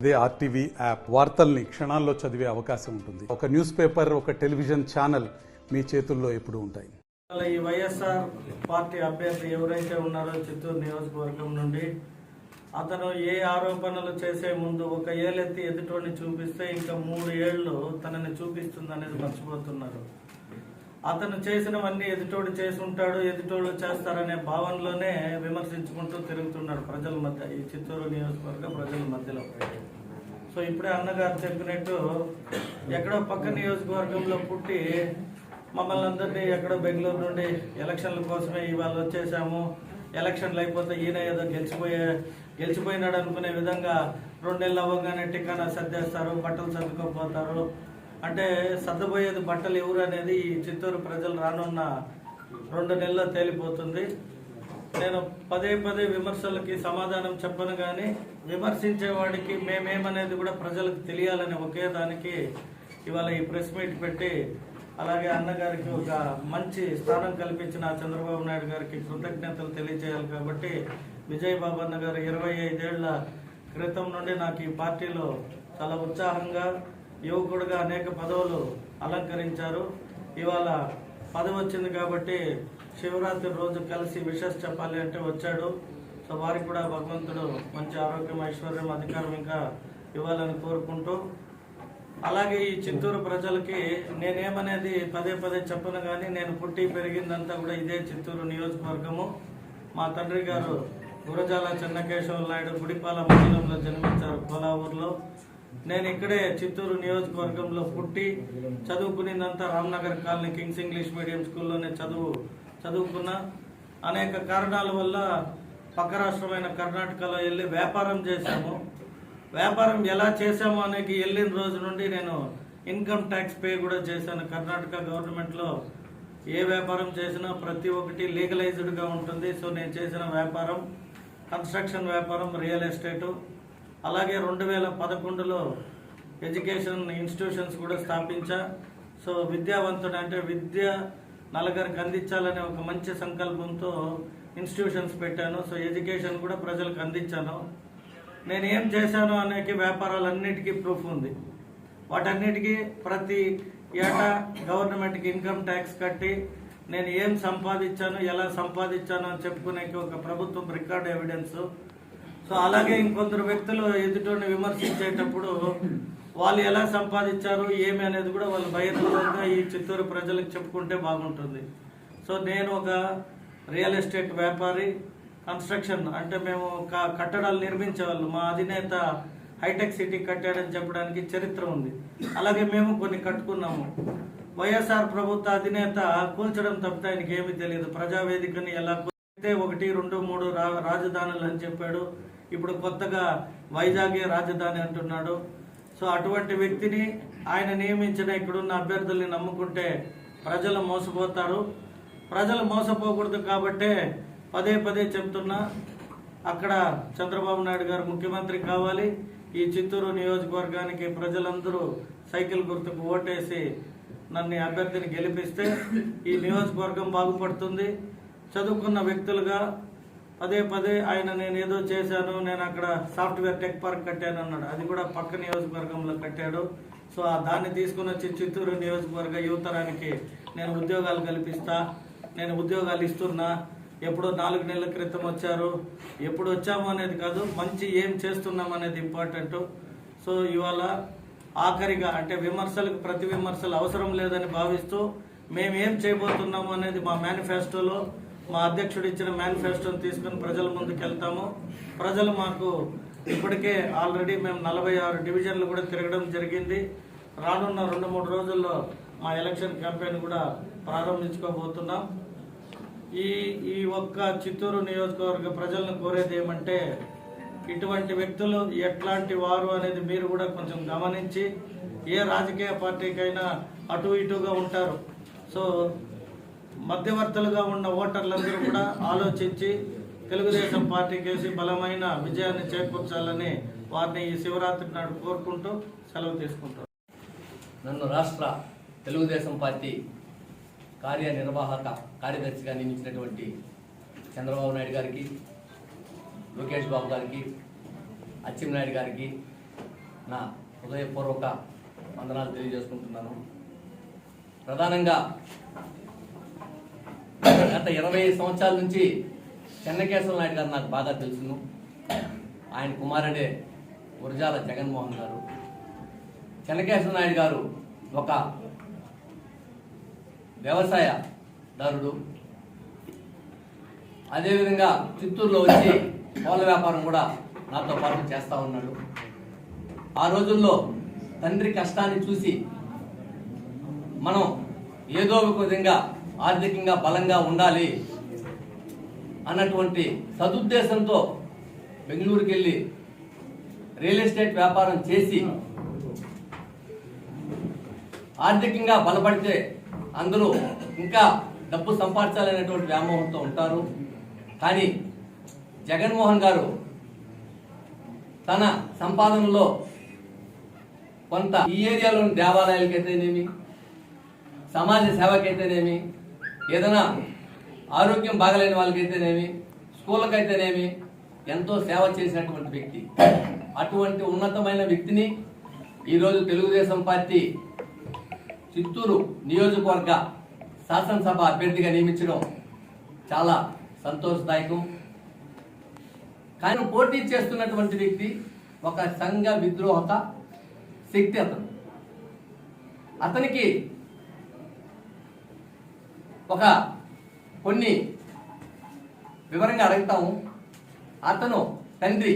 ఇదే RTV app వార్తల్ని క్షణాల్లో చదివే అవకాశం ఉంటుంది. ఒక న్యూస్ పేపర్, ఒక టెలివిజన్ ఛానల్ మీ చేతుల్లో ఎప్పుడూ ఉంటాయి. ఈ వైఎస్ఆర్ పార్టీ అభ్యర్థి ఎవరైతే ఉన్నారో చిత్తూరు నియోజకవర్గం నుండి, అతను ఏ ఆరోపణలు చేసే ముందు ఒక ఏళ్ళెత్తి ఎదుటోని చూపిస్తే ఇంకా 3 ఏళ్ళు తనని చూపిస్తుంది అనేది మర్చిపోతున్నారు. అతను చేసినవన్నీ ఎదుటోడు చేసి ఉంటాడు, ఎదుటోడు చేస్తారనే భావనలోనే విమర్శించుకుంటూ తిరుగుతున్నాడు ప్రజల మధ్య, ఈ చిత్తూరు నియోజకవర్గ ప్రజల మధ్యలో. సో ఇప్పుడే అన్నగారు చెప్పినట్టు ఎక్కడో పక్క నియోజకవర్గంలో పుట్టి మమ్మల్ని అందరినీ ఎక్కడో బెంగళూరు నుండి ఎలక్షన్ల కోసమే ఇవాళ వచ్చేసాము, ఎలక్షన్లు అయిపోతే ఈయన ఏదో గెలిచిపోయినాడు అనుకునే విధంగా 2 నెలలు అవ్వగానే టికానా సర్దేస్తారు, బట్టలు సర్దుకోపోతారు. అంటే సర్దబోయేది బట్టలు ఎవరు అనేది ఈ చిత్తూరు ప్రజలు రానున్న 2 నెలల్లో తేలిపోతుంది. నేను పదే విమర్శలకి సమాధానం చెప్పను, కానీ విమర్శించేవాడికి మేమేమనేది కూడా ప్రజలకు తెలియాలని ఒకే దానికి ఇవాళ ఈ ప్రెస్ మీట్ పెట్టి, అలాగే అన్నగారికి ఒక మంచి స్థానం కల్పించిన చంద్రబాబు నాయుడు గారికి కృతజ్ఞతలు తెలియజేయాలి. కాబట్టి విజయబాబు అన్న గారు 25 ఏళ్ల క్రితం నుండి నాకు ఈ పార్టీలో చాలా ఉత్సాహంగా యువకుడుగా అనేక పదవులు అలంకరించారు. ఇవాళ పదవి వచ్చింది కాబట్టి శివరాత్రి రోజు కలిసి విషెస్ చెప్పాలి అంటే వచ్చాడు. సో వారికి కూడా భగవంతుడు మంచి ఆరోగ్యం, ఐశ్వర్యం, అధికారం ఇంకా ఇవ్వాలని కోరుకుంటూ, అలాగే ఈ చిత్తూరు ప్రజలకి నేనేమనేది పదే చెప్పను, కానీ నేను పుట్టి పెరిగిందంతా కూడా ఇదే చిత్తూరు నియోజకవర్గము. మా తండ్రి గారు గురజాల చెన్నకేశవ నాయుడు గుడిపాల మండలంలో జన్మించారు, కోలావూరులో. నేను ఇక్కడే చిత్తూరు నియోజకవర్గంలో పుట్టి చదువుకునేదంతా Ramnagar colony kings English medium స్కూల్లోనే చదువుకున్నా. అనేక కారణాల వల్ల పక్క రాష్ట్రమైన కర్ణాటకలో వెళ్ళి వ్యాపారం చేశాము. వ్యాపారం ఎలా చేశాము అనేది వెళ్ళిన రోజు నుండి నేను ఇన్కమ్ ట్యాక్స్ పే కూడా చేశాను. కర్ణాటక గవర్నమెంట్లో ఏ వ్యాపారం చేసినా ప్రతి ఒక్కటి లీగలైజ్డ్గా ఉంటుంది. సో నేను చేసిన వ్యాపారం కన్స్ట్రక్షన్ వ్యాపారం, రియల్ ఎస్టేటు. అలాగే 2011లో ఎడ్యుకేషన్ ఇన్స్టిట్యూషన్స్ కూడా స్థాపించా. సో విద్యావంతుడు అంటే విద్య నలుగురికి అందించాలనే ఒక మంచి సంకల్పంతో ఇన్స్టిట్యూషన్స్ పెట్టాను. సో ఎడ్యుకేషన్ కూడా ప్రజలకు అందించాను. నేను ఏం చేశాను అనే వ్యాపారాలన్నిటికీ ప్రూఫ్ ఉంది. వాటన్నిటికీ ప్రతి ఏటా గవర్నమెంట్కి ఇన్కమ్ ట్యాక్స్ కట్టి నేను ఏం సంపాదించాను, ఎలా సంపాదించాను అని చెప్పుకునే ఒక ప్రభుత్వం రికార్డ్ ఎవిడెన్స్. సో అలాగే ఇంకొందరు వ్యక్తులు ఎదుటోని విమర్శించేటప్పుడు వాళ్ళు ఎలా సంపాదించారు ఏమి అనేది కూడా వాళ్ళు బహిరంగంగా ఈ చిత్తూరు ప్రజలకు చెప్పుకుంటే బాగుంటుంది. సో నేను ఒక రియల్ ఎస్టేట్ వ్యాపారి, కన్స్ట్రక్షన్ అంటే మేము కట్టడాలు నిర్మించేవాళ్ళు. మా అధినేత హైటెక్ సిటీ కట్టాడని చెప్పడానికి చరిత్ర ఉంది. అలాగే మేము కొన్ని కట్టుకున్నాము. వైఎస్ఆర్ ప్రభుత్వ అధినేత కూల్చడం తప్పితే ఆయనకి ఏమీ తెలియదు. ప్రజావేదికని ఎలా 1, 2, 3 రాజధానులు అని చెప్పాడు. ఇప్పుడు కొత్తగా వైజాగే రాజధాని అంటున్నాడు. సో అటువంటి వ్యక్తిని ఆయన నియమించిన ఇక్కడున్న అభ్యర్థుల్ని నమ్ముకుంటే ప్రజలు మోసపోతారు. ప్రజలు మోసపోకూడదు కాబట్టే పదే చెప్తున్నా, అక్కడ చంద్రబాబు నాయుడు గారు ముఖ్యమంత్రి కావాలి. ఈ చిత్తూరు నియోజకవర్గానికి ప్రజలందరూ సైకిల్ గుర్తుకు ఓటేసి నన్ను అభ్యర్థిని గెలిపిస్తే ఈ నియోజకవర్గం బాగుపడుతుంది. చదువుకున్న వ్యక్తులుగా పదే ఆయన నేను ఏదో చేశాను, నేను అక్కడ సాఫ్ట్వేర్ టెక్ పార్క్ కట్టాను అన్నాడు. అది కూడా పక్క నియోజకవర్గంలో కట్టాడు. సో దాన్ని తీసుకుని వచ్చి చిత్తూరు నియోజకవర్గ యువతరానికి నేను ఉద్యోగాలు కల్పిస్తా, నేను ఉద్యోగాలు ఇస్తున్నా. ఎప్పుడో 4 నెలల క్రితం వచ్చారు, ఎప్పుడు వచ్చాము అనేది కాదు, మంచి ఏం చేస్తున్నాం అనేది ఇంపార్టెంట్. సో ఇవాళ ఆఖరిగా అంటే విమర్శలకు ప్రతి విమర్శలు అవసరం లేదని భావిస్తూ మేమేం చేయబోతున్నాము అనేది మా మేనిఫెస్టోలో, మా అధ్యక్షుడు ఇచ్చిన మేనిఫెస్టోని తీసుకుని ప్రజల ముందుకు వెళ్తాము. ప్రజలు మాకు ఇప్పటికే ఆల్రెడీ మేము 46 డివిజన్లు కూడా తిరగడం జరిగింది. రానున్న 2-3 రోజుల్లో మా ఎలక్షన్ క్యాంపెయిన్ కూడా ప్రారంభించుకోబోతున్నాం. ఈ ఒక్క చిత్తూరు నియోజకవర్గ ప్రజలను కోరేది ఏమంటే, ఇటువంటి వ్యక్తులు ఎట్లాంటి వారు అనేది మీరు కూడా కొంచెం గమనించి, ఏ రాజకీయ పార్టీకైనా అటు ఇటుగా ఉంటారు. సో మధ్యవర్తులుగా ఉన్న ఓటర్లందరూ కూడా ఆలోచించి తెలుగుదేశం పార్టీకేసి బలమైన విజయాన్ని చేకూర్చాలని వారిని ఈ శివరాత్రి నాడు కోరుకుంటూ సెలవు తీసుకుంటారు. నన్ను రాష్ట్ర తెలుగుదేశం పార్టీ కార్యనిర్వాహక కార్యదర్శిగా నియమించినటువంటి చంద్రబాబు నాయుడు గారికి, లోకేష్ బాబు గారికి, అచ్చెన్నాయుడు గారికి, నా హృదయపూర్వక వందనాలు తెలియజేసుకుంటున్నాను. ప్రధానంగా గత 20 సంవత్సరాల నుంచి చెన్నకేశవ నాయుడు గారు నాకు బాగా తెలుసును. ఆయన కుమారుడే గురజాల జగన్మోహన్ గారు. చెన్నకేశవ నాయుడు గారు ఒక వ్యవసాయదారుడు. అదేవిధంగా చిత్తూరులో వచ్చి పూల వ్యాపారం కూడా నాతో పాటు చేస్తూ ఉన్నాడు. ఆ రోజుల్లో తండ్రి కష్టాన్ని చూసి మనం ఏదో ఒక విధంగా ఆర్థికంగా బలంగా ఉండాలి అన్నటువంటి సదుద్దేశంతో బెంగళూరుకి వెళ్ళి రియల్ ఎస్టేట్ వ్యాపారం చేసి ఆర్థికంగా బలపడితే అందరూ ఇంకా డబ్బు సంపాదించాలనేటువంటి వ్యామోహంతో ఉంటారు. కానీ జగన్మోహన్ గారు తన సంపాదనలో కొంత ఈ ఏరియాలోని దేవాలయాలకైతేనేమి, సమాజ సేవకైతేనేమి, ఏదైనా ఆరోగ్యం బాగలేని వాళ్ళకైతేనేమి, స్కూళ్ళకైతేనేమి ఎంతో సేవ చేసినటువంటి వ్యక్తి. అటువంటి ఉన్నతమైన వ్యక్తిని ఈరోజు తెలుగుదేశం పార్టీ చిత్తూరు నియోజకవర్గ శాసనసభ అభ్యర్థిగా నియమించడం చాలా సంతోషదాయకం. కానీ పోటీ చేస్తున్నటువంటి వ్యక్తి ఒక సంఘ విద్రోహక శక్తి. అతనికి ఒక కొన్ని వివరంగా అడుగుతాము. అతను తండ్రి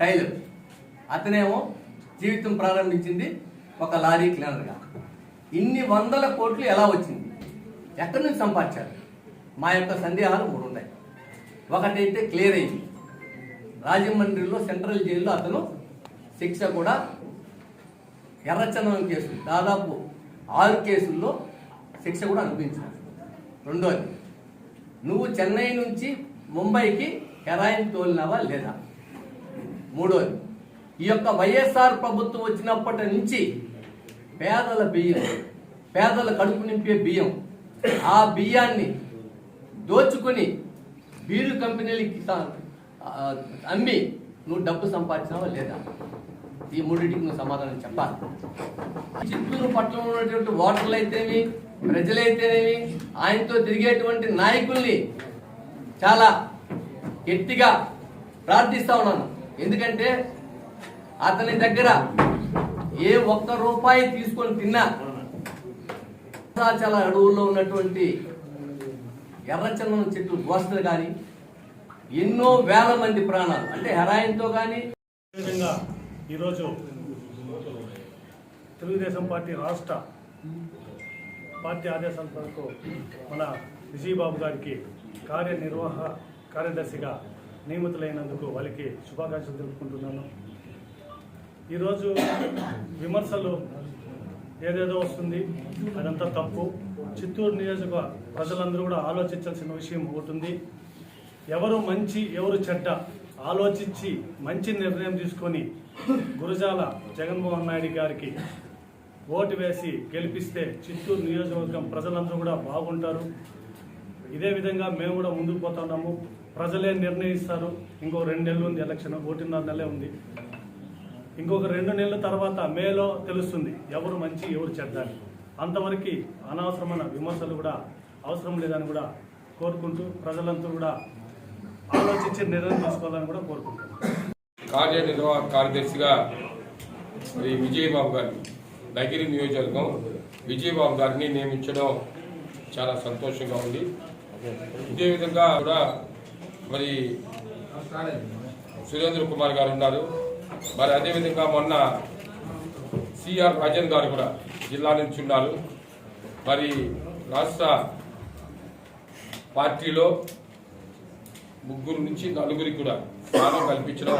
టైలర్, అతనేమో జీవితం ప్రారంభించింది ఒక లారీ క్లీనర్గా. ఇన్ని 100 కోట్లు ఎలా వచ్చింది, ఎక్కడి నుంచి సంపాదించారు? మా యొక్క సందేహాలు 3 ఉన్నాయి. ఒకటైతే క్లియర్ అయింది, రాజమండ్రిలో సెంట్రల్ జైల్లో అతను శిక్ష కూడా ఎర్రచందనం కేసు దాదాపు 6 కేసుల్లో శిక్ష కూడా అనిపించాడు. రెండోది, నువ్వు చెన్నై నుంచి ముంబైకి హెరాయిన్ తోలినావా లేదా? మూడోది, ఈ యొక్క వైఎస్ఆర్ ప్రభుత్వం వచ్చినప్పటి నుంచి పేదల బియ్యం, పేదల కడుపు నింపే బియ్యం, ఆ బియ్యాన్ని దోచుకొని బీరు కంపెనీలకి అమ్మి నువ్వు డబ్బు సంపాదించినావా లేదా? ఈ మూడింటికి నువ్వు సమాధానం చెప్పాలి. చిత్తూరు పట్టణంలో ఉన్నటువంటి ఓటర్లు అయితేనేమి, ప్రజలైతేనేమి, ఆయనతో తిరిగేటువంటి నాయకుల్ని చాలా గట్టిగా ప్రార్థిస్తా ఉన్నాను. ఎందుకంటే అతని దగ్గర ఏ ఒక్క రూపాయి తీసుకొని తిన్నా చాలా అడవుల్లో ఉన్నటువంటి ఎర్రచందనం చెట్టు గోస్తలు కానీ ఎన్నో వేల మంది ప్రాణాలు అంటే హెరాయిన్తో కానీ. విధంగా ఈరోజు తెలుగుదేశం పార్టీ రాష్ట్ర పార్టీ ఆదేశాల మేరకు మన విజయబాబు గారికి కార్యదర్శిగా నియమితులైనందుకు వాళ్ళకి శుభాకాంక్షలు తెలుపుకుంటున్నాను. ఈరోజు విమర్శలు ఏదేదో వస్తుంది, అదంతా తప్పు. చిత్తూరు నియోజక ప్రజలందరూ కూడా ఆలోచించాల్సిన విషయం ఒకటి. ఎవరు మంచి ఎవరు చెడ్డ ఆలోచించి మంచి నిర్ణయం తీసుకొని గురజాల జగన్మోహన్ నాయుడు గారికి ఓటు వేసి గెలిపిస్తే చిత్తూరు నియోజకవర్గం ప్రజలందరూ కూడా బాగుంటారు. ఇదే విధంగా మేము కూడా ముందుకు పోతున్నాము. ప్రజలే నిర్ణయిస్తారు. ఇంకో 2 నెలలు ఉంది ఎలక్షన్, 1.5 నెలే ఉంది. ఇంకొక 2 నెలల తర్వాత మేలో తెలుస్తుంది ఎవరు మంచి ఎవరు చెడ్డ. అంతవరకు అనవసరమైన విమర్శలు కూడా అవసరం లేదని కూడా కోరుకుంటూ ప్రజలంతా కూడా ఆలోచించి నిర్ణయం తీసుకోవాలని కూడా కోరుకుంటున్నాను. కార్యనిర్వాహక కార్యదర్శిగా మరి విజయబాబు గారిని, నగిరి నియోజకవర్గం విజయబాబు గారిని నియమించడం చాలా సంతోషంగా ఉంది. ఇదే విధంగా కూడా మరి సురేంద్ర కుమార్ గారు ఉన్నారు. మరి అదేవిధంగా మొన్న సిఆర్ రాజన్ గారు కూడా జిల్లా నుంచి ఉన్నారు. మరి రాష్ట్ర పార్టీలో 3 నుంచి 4 కూడా స్థానం కల్పించడం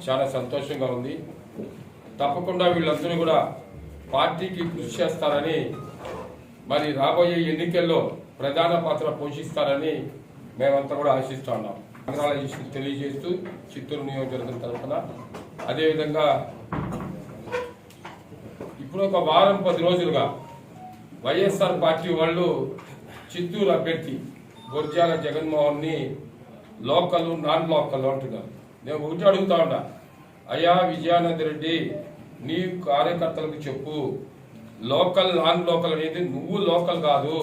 చాలా సంతోషంగా ఉంది. తప్పకుండా వీళ్ళందరూ కూడా పార్టీకి కృషి చేస్తారని, మరి రాబోయే ఎన్నికల్లో ప్రధాన పాత్ర పోషిస్తారని మేమంతా కూడా ఆశిస్తూ ఉన్నాం. తెలియజేస్తూ చిత్తూరు నియోజకవర్గం తరఫున అదేవిధంగా ఇప్పుడు ఒక వారం 10 రోజులుగా వైఎస్ఆర్ పార్టీ వాళ్ళు చిత్తూరు అభ్యర్థి గురజాల జగన్మోహన్ని లోకల్ నాన్ లోకల్ అంటున్నారు. నేను ఒకటి అడుగుతా ఉన్నా, అయ్యా విజయానంద రెడ్డి నీ కార్యకర్తలకు చెప్పు. లోకల్ నాన్ లోకల్ అనేది నువ్వు లోకల్ కాదు,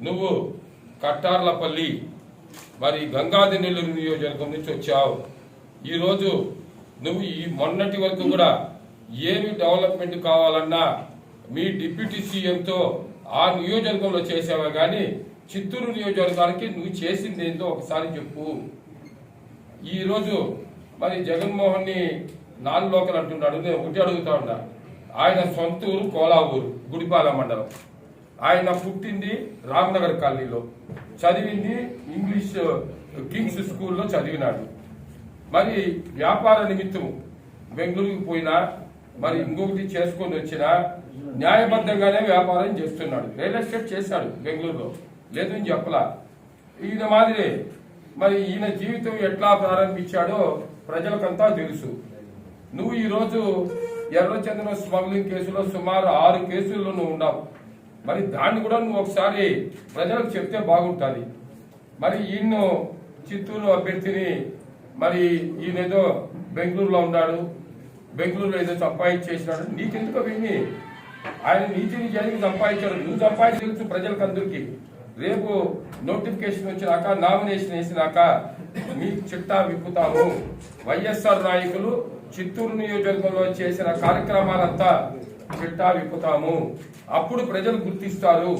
నువ్వు కట్టార్లపల్లి మరి గంగాధి నెల్లూరు నియోజకవర్గం నుంచి వచ్చావు. ఈరోజు నువ్వు ఈ మొన్నటి వరకు కూడా ఏమి డెవలప్మెంట్ కావాలన్నా మీ డిప్యూటీ సీఎంతో ఆ నియోజకవర్గంలో చేసావా కానీ చిత్తూరు నియోజకవర్గానికి నువ్వు చేసింది ఏంటో ఒకసారి చెప్పు. ఈరోజు మరి జగన్మోహన్ని నాన్ లోకల్ అంటున్నాడు. నేను ఒకటి అడుగుతా ఉన్నా, ఆయన సొంత ఊరు కోలావూరు గుడిపాల మండలం. ఆయన పుట్టింది రామ్నగర్ కాలనీలో, చదివింది ఇంగ్లీష్ కింగ్స్ స్కూల్లో చదివినాడు. మరి వ్యాపార నిమిత్తం బెంగళూరుకి పోయినా మరి ఇంకొకటి చేసుకొని వచ్చినా న్యాయబద్ధంగానే వ్యాపారం చేస్తున్నాడు. రియల్ ఎస్టేట్ చేశాడు బెంగళూరులో, లేదని చెప్పలా. ఈయన మాదిరి మరి ఈయన జీవితం ఎట్లా ప్రారంభించాడో ప్రజలకంతా తెలుసు. నువ్వు ఈరోజు ఎర్రచందనం స్మగ్లింగ్ కేసులో సుమారు 6 కేసుల్లో నువ్వు ఉన్నావు. మరి దాన్ని కూడా నువ్వు ఒకసారి ప్రజలకు చెప్తే బాగుంటుంది. మరి ఈయన చిత్తూరు అభ్యర్థిని మరి ఈయనేదో బెంగళూరులో ఉన్నాడు, బెంగళూరులో ఏదో సంపాదించేసినాడు. నీకెందుకు విని ఆయన నీతిని జరిగి సంపాదించాడు. నువ్వు సంపాదించి తెలుసు ప్రజలకు అందరికీ. రేపు నోటిఫికేషన్ వచ్చినాక, నామినేషన్ వేసినాక మీ చిట్టా విప్పుతాము. వైఎస్ఆర్ నాయకులు చిత్తూరు నియోజకవర్గంలో చేసిన కార్యక్రమాలంతా చిట్టా విప్పుతాము. అప్పుడు ప్రజలు గుర్తిస్తారు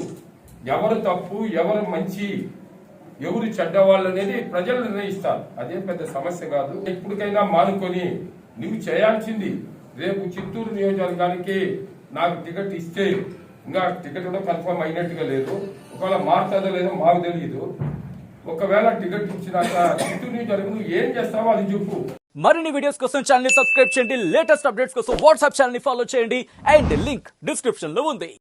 ఎవరు తప్పు, ఎవరు మంచి, ఎవరు చెడ్డవాళ్ళు అనేది ప్రజలు నిర్ణయిస్తారు. అదే పెద్ద సమస్య కాదు. ఇప్పటికైనా మానుకొని నువ్వు చేయాల్సింది, రేపు చిత్తూరు నియోజకవర్గానికి నాకు టికెట్ ఇస్తే, ఇంకా టికెట్ కూడా కన్ఫర్మ్ అయినట్టుగా లేదు, ఒకవేళ మారుతుందో లేదో మాకు తెలియదు. ఒకవేళ టికెట్ ఇచ్చినాక చిత్తూరు నియోజకవర్గం నువ్వు ఏం చేస్తావో అది చెప్పు. మరిన్ని వీడియోస్ కోసం ఛానల్ ని సబ్స్క్రైబ్ చేయండి, లేటెస్ట్ అప్డేట్స్ కోసం వాట్సాప్ ఛానల్ ని ఫాలో చేయండి, అండ్ లింక్ డిస్క్రిప్షన్ లో ఉంది.